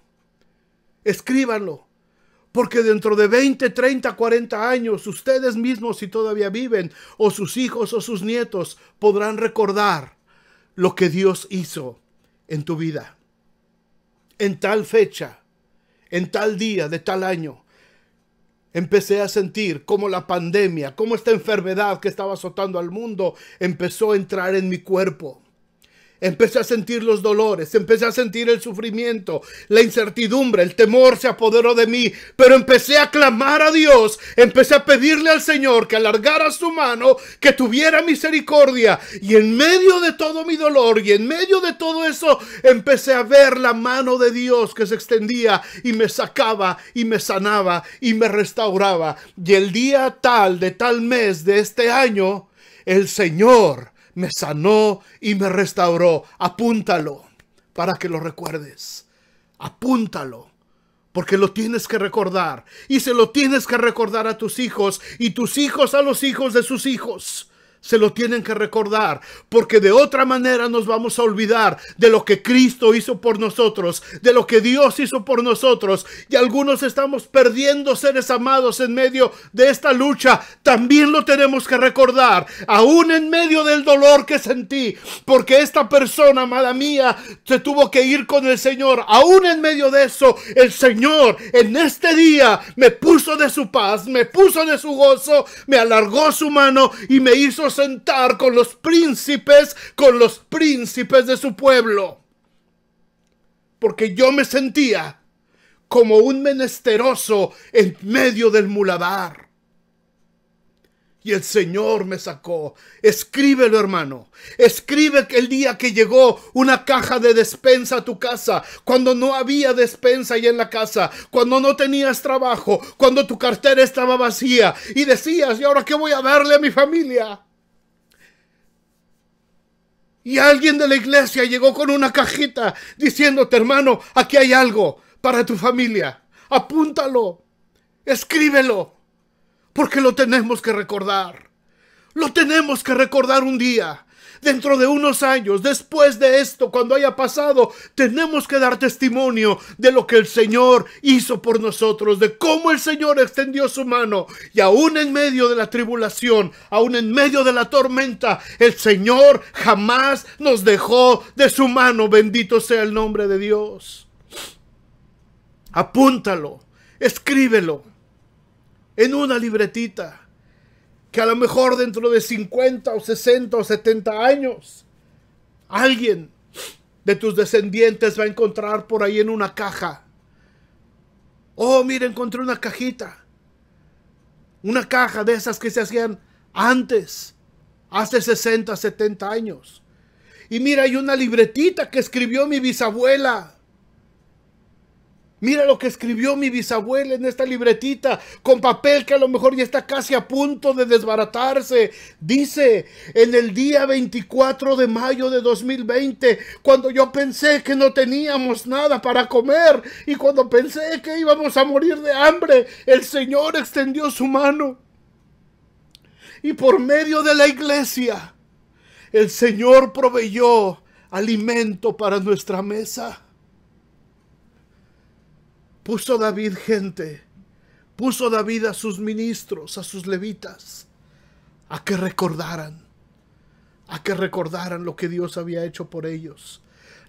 Porque dentro de 20, 30, 40 años, ustedes mismos, si todavía viven, o sus hijos o sus nietos, podrán recordar lo que Dios hizo en tu vida. En tal fecha, en tal día, de tal año, empecé a sentir cómo la pandemia, cómo esta enfermedad que estaba azotando al mundo, empezó a entrar en mi cuerpo. Empecé a sentir los dolores, empecé a sentir el sufrimiento, la incertidumbre, el temor se apoderó de mí, pero empecé a clamar a Dios, empecé a pedirle al Señor que alargara su mano, que tuviera misericordia, y en medio de todo mi dolor y en medio de todo eso, empecé a ver la mano de Dios que se extendía y me sacaba y me sanaba y me restauraba. Y el día tal de tal mes de este año, el Señor me sanó y me restauró. Apúntalo para que lo recuerdes. Apúntalo, porque lo tienes que recordar. Y se lo tienes que recordar a tus hijos y tus hijos a los hijos de sus hijos. Se lo tienen que recordar, porque de otra manera nos vamos a olvidar de lo que Cristo hizo por nosotros, de lo que Dios hizo por nosotros. Y algunos estamos perdiendo seres amados en medio de esta lucha. También lo tenemos que recordar, aún en medio del dolor que sentí, porque esta persona, amada mía, se tuvo que ir con el Señor. Aún en medio de eso, el Señor en este día me puso de su paz, me puso de su gozo, me alargó su mano y me hizo sentar con los príncipes de su pueblo. Porque yo me sentía como un menesteroso en medio del muladar. Y el Señor me sacó. Escríbelo, hermano. Escribe que el día que llegó una caja de despensa a tu casa, cuando no había despensa ahí en la casa, cuando no tenías trabajo, cuando tu cartera estaba vacía y decías: ¿y ahora qué voy a darle a mi familia? Y alguien de la iglesia llegó con una cajita diciéndote: hermano, aquí hay algo para tu familia. Apúntalo, escríbelo, porque lo tenemos que recordar. Lo tenemos que recordar un día. Dentro de unos años, después de esto, cuando haya pasado, tenemos que dar testimonio de lo que el Señor hizo por nosotros, de cómo el Señor extendió su mano. Y aún en medio de la tribulación, aún en medio de la tormenta, el Señor jamás nos dejó de su mano. Bendito sea el nombre de Dios. Apúntalo, escríbelo en una libretita, que a lo mejor dentro de 50 o 60 o 70 años, alguien de tus descendientes va a encontrar por ahí en una caja Oh, mira, encontré una cajita. Una caja de esas que se hacían antes, hace 60, 70 años. Y mira, hay una libretita que escribió mi bisabuela. Mira lo que escribió mi bisabuela en esta libretita, con papel que a lo mejor ya está casi a punto de desbaratarse. Dice, en el día 24 de mayo de 2020, cuando yo pensé que no teníamos nada para comer y cuando pensé que íbamos a morir de hambre, el Señor extendió su mano. Y por medio de la iglesia, el Señor proveyó alimento para nuestra mesa. Puso David gente, puso David a sus ministros, a sus levitas, a que recordaran lo que Dios había hecho por ellos.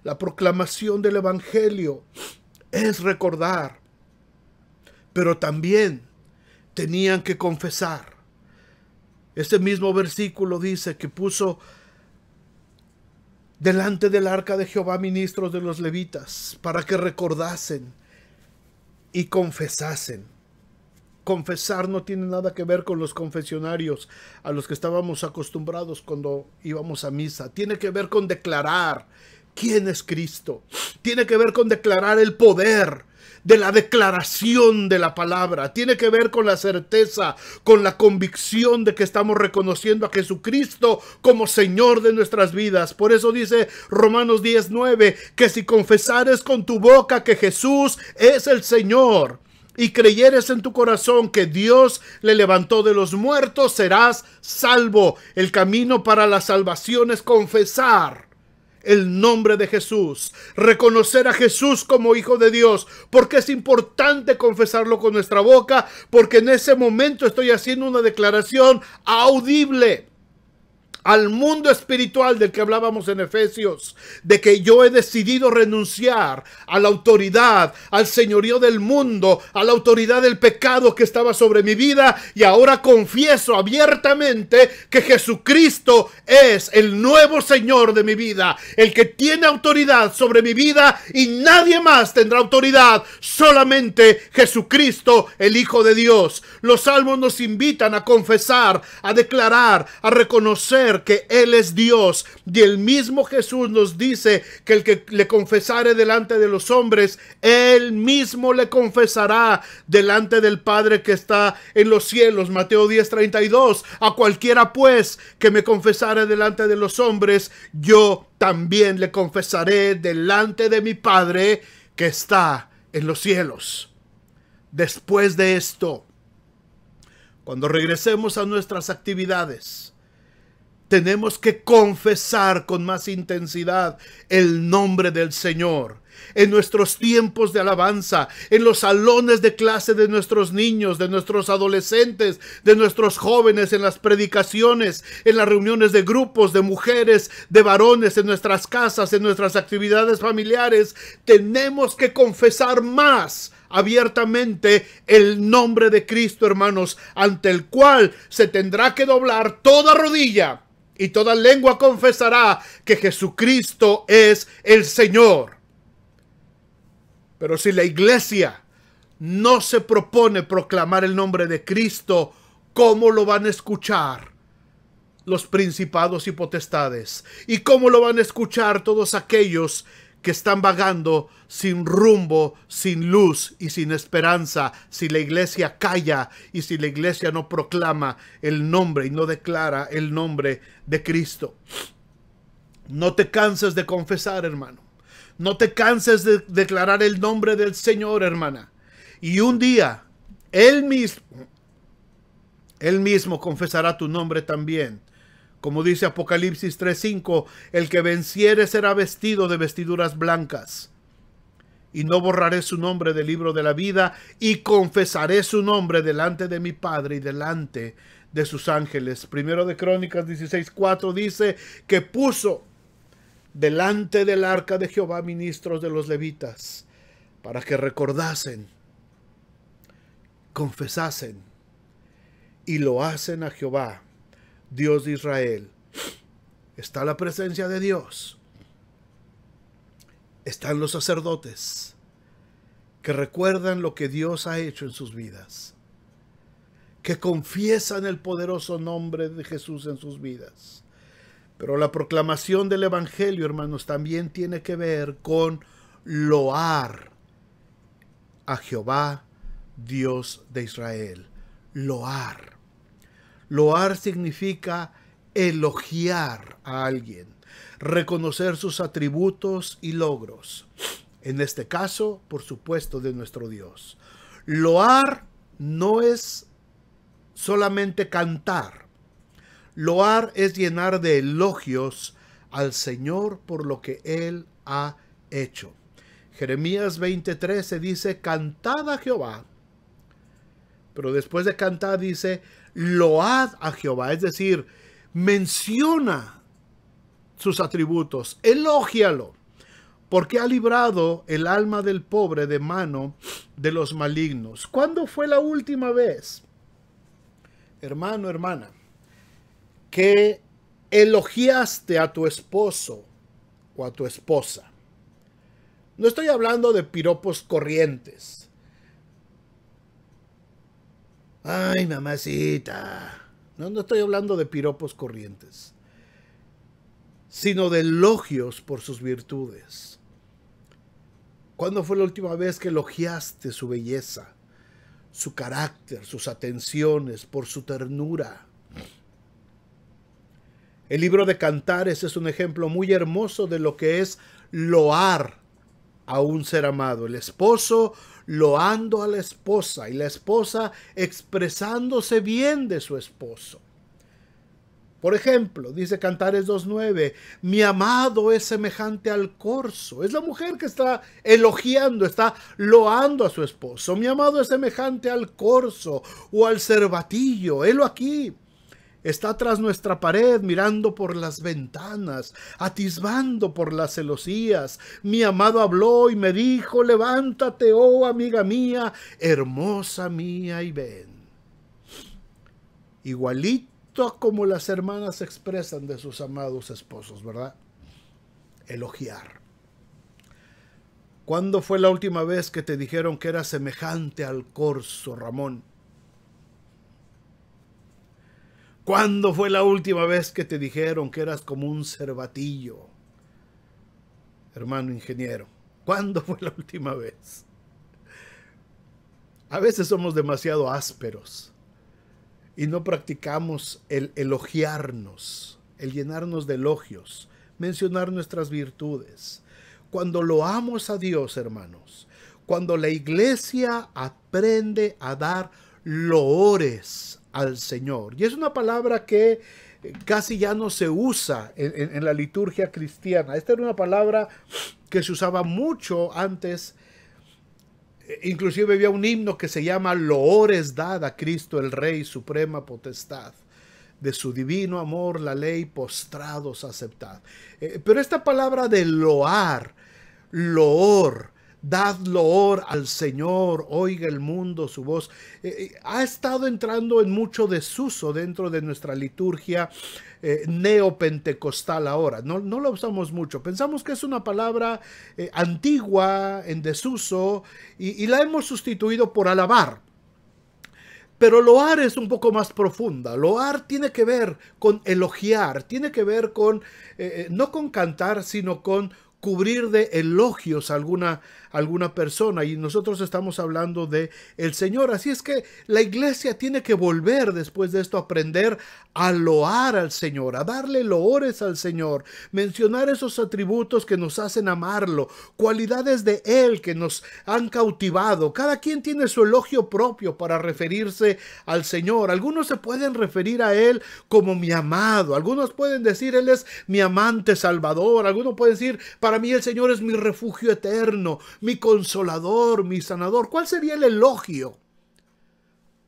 La proclamación del evangelio es recordar, pero también tenían que confesar. Este mismo versículo dice que puso delante del arca de Jehová ministros de los levitas para que recordasen y confesasen. Confesar no tiene nada que ver con los confesionarios a los que estábamos acostumbrados cuando íbamos a misa. Tiene que ver con declarar quién es Cristo. Tiene que ver con declarar el poder de la declaración de la palabra. Tiene que ver con la certeza, con la convicción de que estamos reconociendo a Jesucristo como Señor de nuestras vidas. Por eso dice Romanos 10:9, que si confesares con tu boca que Jesús es el Señor y creyeres en tu corazón que Dios le levantó de los muertos, serás salvo. El camino para la salvación es confesar el nombre de Jesús, reconocer a Jesús como Hijo de Dios. Porque es importante confesarlo con nuestra boca, porque en ese momento estoy haciendo una declaración audible al mundo espiritual del que hablábamos en Efesios, de que yo he decidido renunciar a la autoridad, al señorío del mundo, a la autoridad del pecado que estaba sobre mi vida, y ahora confieso abiertamente que Jesucristo es el nuevo Señor de mi vida, el que tiene autoridad sobre mi vida, y nadie más tendrá autoridad, solamente Jesucristo, el Hijo de Dios. Los salmos nos invitan a confesar, a declarar, a reconocer que Él es Dios, y el mismo Jesús nos dice que el que le confesare delante de los hombres, Él mismo le confesará delante del Padre que está en los cielos. Mateo 10:32, a cualquiera pues que me confesare delante de los hombres, yo también le confesaré delante de mi Padre que está en los cielos. Después de esto, cuando regresemos a nuestras actividades, tenemos que confesar con más intensidad el nombre del Señor. En nuestros tiempos de alabanza, en los salones de clase de nuestros niños, de nuestros adolescentes, de nuestros jóvenes, en las predicaciones, en las reuniones de grupos, de mujeres, de varones, en nuestras casas, en nuestras actividades familiares, tenemos que confesar más abiertamente el nombre de Cristo, hermanos, ante el cual se tendrá que doblar toda rodilla y toda lengua confesará que Jesucristo es el Señor. Pero si la iglesia no se propone proclamar el nombre de Cristo, ¿cómo lo van a escuchar los principados y potestades? ¿Y cómo lo van a escuchar todos aquellos que están vagando sin rumbo, sin luz y sin esperanza, si la iglesia calla y si la iglesia no proclama el nombre y no declara el nombre de Cristo? No te canses de confesar, hermano. No te canses de declarar el nombre del Señor, hermana. Y un día, Él mismo confesará tu nombre también. Como dice Apocalipsis 3:5, el que venciere será vestido de vestiduras blancas. Y no borraré su nombre del libro de la vida, y confesaré su nombre delante de mi Padre y delante de sus ángeles. Primero de Crónicas 16:4 dice que puso delante del arca de Jehová ministros de los levitas, para que recordasen, confesasen y lo hacen a Jehová, Dios de Israel. Está la presencia de Dios, están los sacerdotes, que recuerdan lo que Dios ha hecho en sus vidas, que confiesan el poderoso nombre de Jesús en sus vidas. Pero la proclamación del Evangelio, hermanos, también tiene que ver con loar a Jehová, Dios de Israel. Loar. Loar significa elogiar a alguien, reconocer sus atributos y logros. En este caso, por supuesto, de nuestro Dios. Loar no es solamente cantar. Loar es llenar de elogios al Señor por lo que Él ha hecho. Jeremías 20:13 dice, cantad a Jehová. Pero después de cantar dice, load a Jehová. Es decir, menciona sus atributos, elógialo, porque ha librado el alma del pobre de mano de los malignos. ¿Cuándo fue la última vez, hermano, hermana, que elogiaste a tu esposo o a tu esposa? No estoy hablando de piropos corrientes. Ay, mamacita. No estoy hablando de piropos corrientes, sino de elogios por sus virtudes. ¿Cuándo fue la última vez que elogiaste su belleza, su carácter, sus atenciones, por su ternura? El libro de Cantares es un ejemplo muy hermoso de lo que es loar a un ser amado. El esposo loando a la esposa y la esposa expresándose bien de su esposo. Por ejemplo, dice Cantares 2:9, mi amado es semejante al corzo. Es la mujer que está elogiando, está loando a su esposo. Mi amado es semejante al corzo o al cervatillo. Helo aquí. Está tras nuestra pared, mirando por las ventanas, atisbando por las celosías. Mi amado habló y me dijo, levántate, oh amiga mía, hermosa mía, y ven. Igualito como las hermanas se expresan de sus amados esposos, ¿verdad? Elogiar. ¿Cuándo fue la última vez que te dijeron que eras semejante al corzo, Ramón? ¿Cuándo fue la última vez que te dijeron que eras como un cervatillo? Hermano ingeniero, ¿cuándo fue la última vez? A veces somos demasiado ásperos y no practicamos el elogiarnos, el llenarnos de elogios, mencionar nuestras virtudes. Cuando loamos a Dios, hermanos, cuando la iglesia aprende a dar loores al Señor. Y es una palabra que casi ya no se usa en la liturgia cristiana. Esta era una palabra que se usaba mucho antes. Inclusive había un himno que se llama Loores dad a Cristo el Rey, suprema potestad. De su divino amor la ley postrados aceptad. Pero esta palabra de loar, loor, dad loor al Señor, oiga el mundo su voz, ha estado entrando en mucho desuso dentro de nuestra liturgia neopentecostal ahora. No la usamos mucho. Pensamos que es una palabra antigua, en desuso, y la hemos sustituido por alabar. Pero loar es un poco más profunda. Loar tiene que ver con elogiar, tiene que ver con, no con cantar, sino con cubrir de elogios a alguna persona, y nosotros estamos hablando de el Señor. Así es que la iglesia tiene que volver después de esto a aprender a loar al Señor, a darle loores al Señor, mencionar esos atributos que nos hacen amarlo, cualidades de Él que nos han cautivado. Cada quien tiene su elogio propio para referirse al Señor. Algunos se pueden referir a Él como mi amado, algunos pueden decir Él es mi amante salvador, algunos pueden decir para mí el Señor es mi refugio eterno, mi consolador, mi sanador. ¿Cuál sería el elogio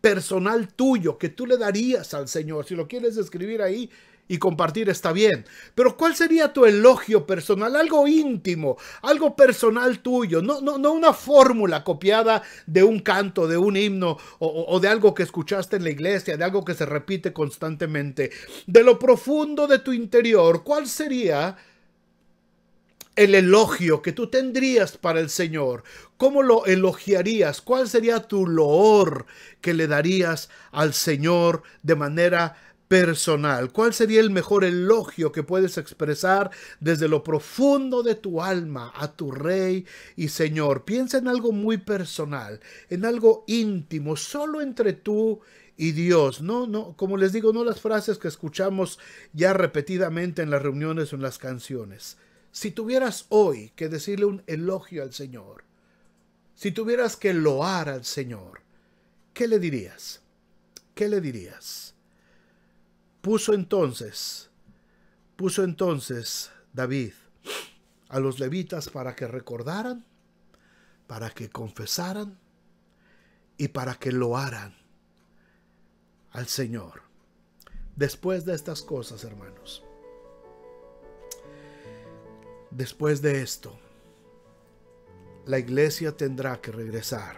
personal tuyo que tú le darías al Señor? Si lo quieres escribir ahí y compartir, está bien. Pero ¿cuál sería tu elogio personal? Algo íntimo, algo personal tuyo. No una fórmula copiada de un canto, de un himno o de algo que escuchaste en la iglesia, de algo que se repite constantemente. De lo profundo de tu interior, ¿cuál sería el elogio que tú tendrías para el Señor? ¿Cómo lo elogiarías? ¿Cuál sería tu loor que le darías al Señor de manera personal? ¿Cuál sería el mejor elogio que puedes expresar desde lo profundo de tu alma a tu Rey y Señor? Piensa en algo muy personal, en algo íntimo, solo entre tú y Dios. No, como les digo, no las frases que escuchamos ya repetidamente en las reuniones o en las canciones. Si tuvieras hoy que decirle un elogio al Señor, si tuvieras que loar al Señor, ¿qué le dirías? ¿Qué le dirías? Puso entonces David a los levitas para que recordaran, para que confesaran y para que loaran al Señor. Después de estas cosas, hermanos, después de esto, la iglesia tendrá que regresar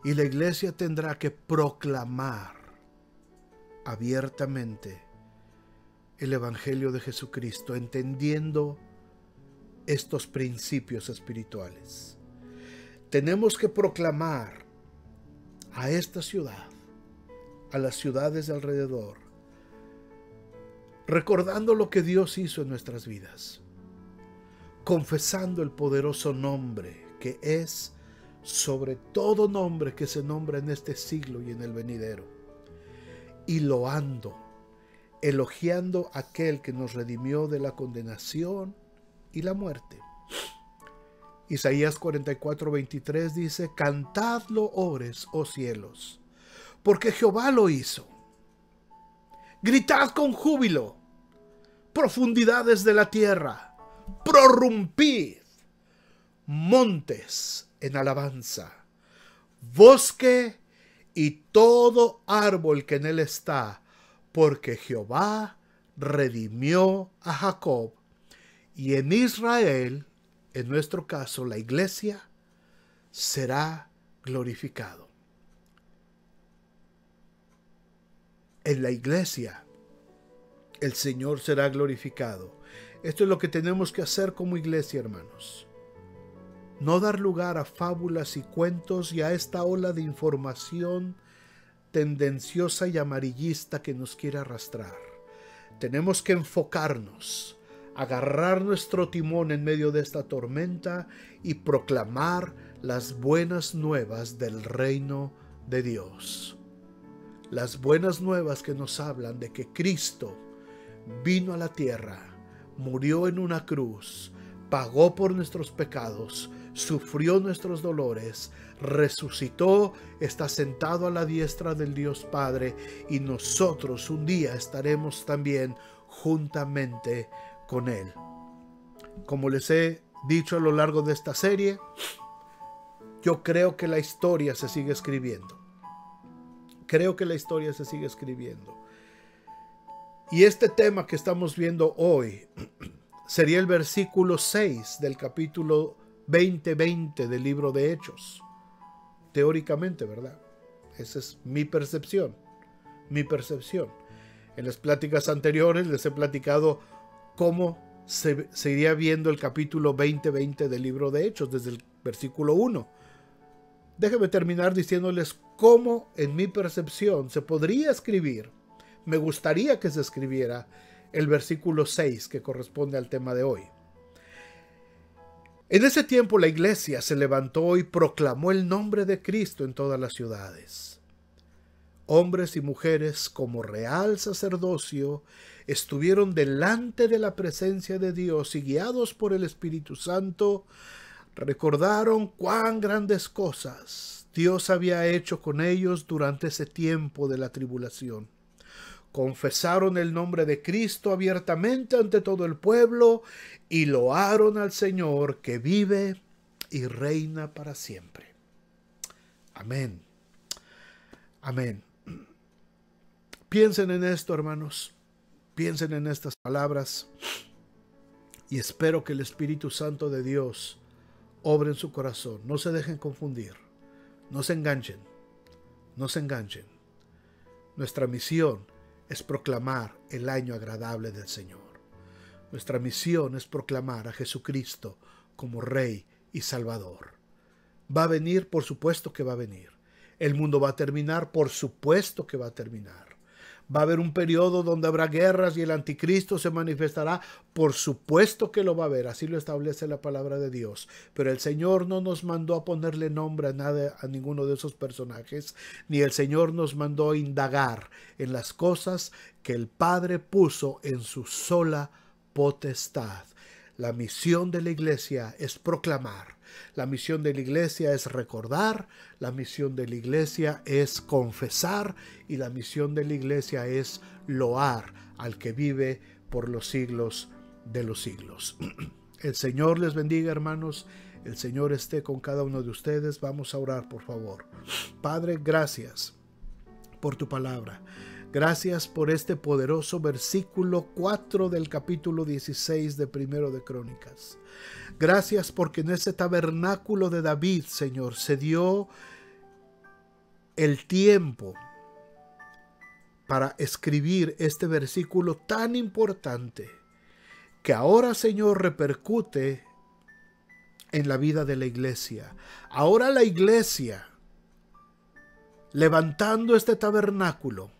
y la iglesia tendrá que proclamar abiertamente el Evangelio de Jesucristo, entendiendo estos principios espirituales. Tenemos que proclamar a esta ciudad, a las ciudades de alrededor, recordando lo que Dios hizo en nuestras vidas, confesando el poderoso nombre que es sobre todo nombre que se nombra en este siglo y en el venidero, y loando, elogiando a aquel que nos redimió de la condenación y la muerte. Isaías 44:23 dice: cantad loores, oh cielos, porque Jehová lo hizo. Gritad con júbilo, profundidades de la tierra, prorrumpid, montes en alabanza, bosque y todo árbol que en él está, porque Jehová redimió a Jacob, y en Israel, en nuestro caso la iglesia, será glorificado. En la iglesia el Señor será glorificado. Esto es lo que tenemos que hacer como iglesia, hermanos. No dar lugar a fábulas y cuentos y a esta ola de información tendenciosa y amarillista que nos quiere arrastrar. Tenemos que enfocarnos, agarrar nuestro timón en medio de esta tormenta y proclamar las buenas nuevas del reino de Dios. Las buenas nuevas que nos hablan de que Cristo vino a la tierra, murió en una cruz, pagó por nuestros pecados, sufrió nuestros dolores, resucitó, está sentado a la diestra del Dios Padre, y nosotros un día estaremos también juntamente con Él. Como les he dicho a lo largo de esta serie, yo creo que la historia se sigue escribiendo. Creo que la historia se sigue escribiendo. Y este tema que estamos viendo hoy sería el versículo 6 del capítulo 20 del libro de Hechos. Teóricamente, ¿verdad? Esa es mi percepción. Mi percepción. En las pláticas anteriores les he platicado cómo se iría viendo el capítulo 20 del libro de Hechos desde el versículo 1. Déjenme terminar diciéndoles cómo en mi percepción se podría escribir. Me gustaría que se escribiera el versículo 6 que corresponde al tema de hoy. En ese tiempo la iglesia se levantó y proclamó el nombre de Cristo en todas las ciudades. Hombres y mujeres como real sacerdocio estuvieron delante de la presencia de Dios y guiados por el Espíritu Santo recordaron cuán grandes cosas Dios había hecho con ellos durante ese tiempo de la tribulación. Confesaron el nombre de Cristo abiertamente ante todo el pueblo y loaron al Señor que vive y reina para siempre. Amén. Amén. Piensen en esto, hermanos. Piensen en estas palabras y espero que el Espíritu Santo de Dios obre en su corazón. No se dejen confundir. No se enganchen. No se enganchen. Nuestra misión es proclamar el año agradable del Señor. Nuestra misión es proclamar a Jesucristo como Rey y Salvador. ¿Va a venir? Por supuesto que va a venir. ¿El mundo va a terminar? Por supuesto que va a terminar. ¿Va a haber un periodo donde habrá guerras y el anticristo se manifestará? Por supuesto que lo va a haber, así lo establece la palabra de Dios. Pero el Señor no nos mandó a ponerle nombre a nada, a ninguno de esos personajes, ni el Señor nos mandó a indagar en las cosas que el Padre puso en su sola potestad. La misión de la iglesia es proclamar. La misión de la iglesia es recordar, la misión de la iglesia es confesar y la misión de la iglesia es loar al que vive por los siglos de los siglos. El Señor les bendiga, hermanos. El Señor esté con cada uno de ustedes. Vamos a orar, por favor. Padre, gracias por tu palabra. Gracias por este poderoso versículo 4 del capítulo 16 de Primero de Crónicas. Gracias porque en ese tabernáculo de David, Señor, se dio el tiempo para escribir este versículo tan importante que ahora, Señor, repercute en la vida de la iglesia. Ahora la iglesia, levantando este tabernáculo,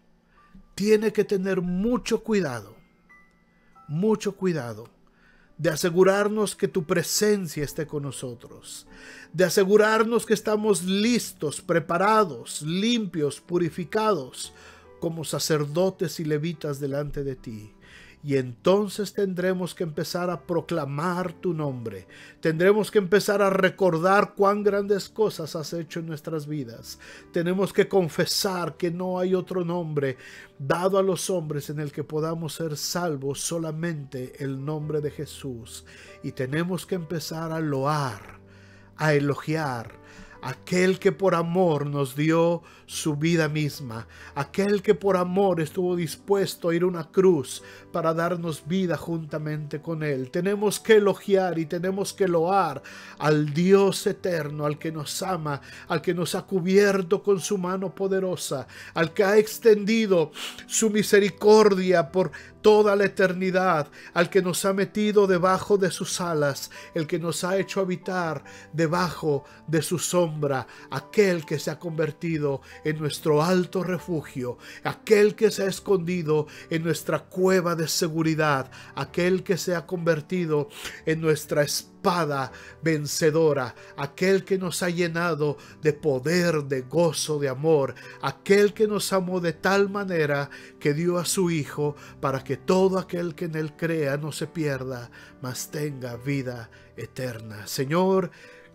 tiene que tener mucho cuidado de asegurarnos que tu presencia esté con nosotros, de asegurarnos que estamos listos, preparados, limpios, purificados como sacerdotes y levitas delante de ti. Y entonces tendremos que empezar a proclamar tu nombre. Tendremos que empezar a recordar cuán grandes cosas has hecho en nuestras vidas. Tenemos que confesar que no hay otro nombre dado a los hombres en el que podamos ser salvos, solamente el nombre de Jesús. Y tenemos que empezar a loar, a elogiar aquel que por amor nos dio su vida misma, aquel que por amor estuvo dispuesto a ir a una cruz para darnos vida juntamente con él. Tenemos que elogiar y tenemos que loar al Dios eterno, al que nos ama, al que nos ha cubierto con su mano poderosa, al que ha extendido su misericordia por toda la eternidad, al que nos ha metido debajo de sus alas, el que nos ha hecho habitar debajo de su sombra, aquel que se ha convertido en nuestro alto refugio, aquel que se ha escondido en nuestra cueva de seguridad, aquel que se ha convertido en nuestra espada vencedora, aquel que nos ha llenado de poder, de gozo, de amor, aquel que nos amó de tal manera que dio a su Hijo para que todo aquel que en él crea no se pierda, mas tenga vida eterna. Señor,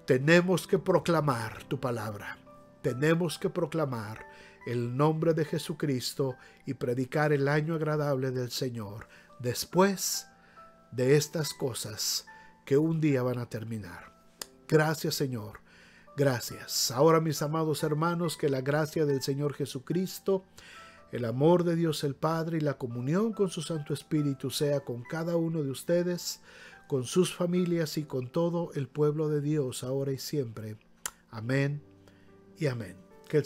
tenemos que proclamar tu palabra. Tenemos que proclamar el nombre de Jesucristo y predicar el año agradable del Señor después de estas cosas que un día van a terminar. Gracias, Señor. Gracias. Ahora, mis amados hermanos, que la gracia del Señor Jesucristo, el amor de Dios el Padre y la comunión con su Santo Espíritu sea con cada uno de ustedes, con sus familias y con todo el pueblo de Dios, ahora y siempre. Amén y amén. Que el